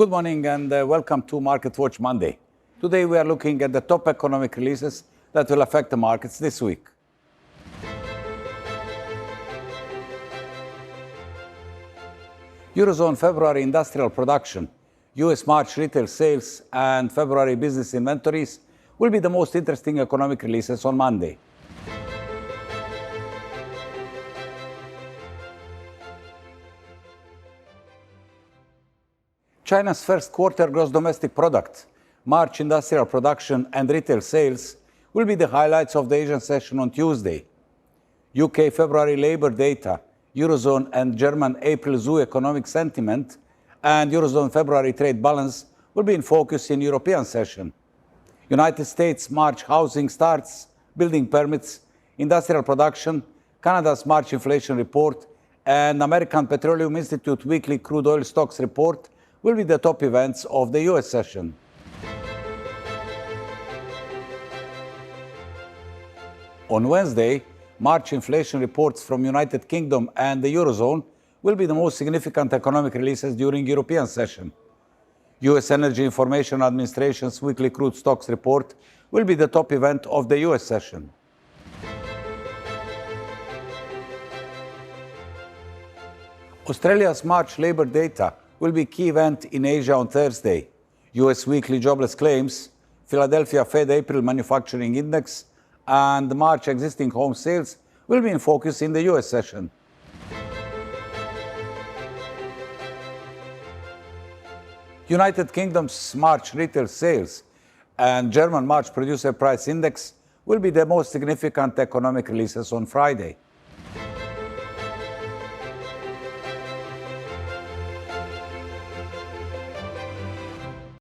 Good morning and welcome to Market Watch Monday. Today we are looking at the top economic releases that will affect the markets this week. Eurozone February industrial production, US March retail sales and February business inventories will be the most interesting economic releases on Monday. China's first quarter gross domestic product, March industrial production and retail sales will be the highlights of the Asian session on Tuesday. UK February labor data, Eurozone and German April ZOO economic sentiment, and Eurozone February trade balance will be in focus in European session. United States March housing starts, building permits, industrial production, Canada's March inflation report, and American Petroleum Institute weekly crude oil stocks report will be the top events of the US session. On Wednesday, March inflation reports from United Kingdom and the Eurozone will be the most significant economic releases during European session. US Energy Information Administration's weekly crude stocks report will be the top event of the US session. Australia's March labor data will be a key event in Asia on Thursday. US weekly jobless claims, Philadelphia Fed April manufacturing index, and the March existing home sales will be in focus in the US session. United Kingdom's March retail sales and German March producer price index will be the most significant economic releases on Friday.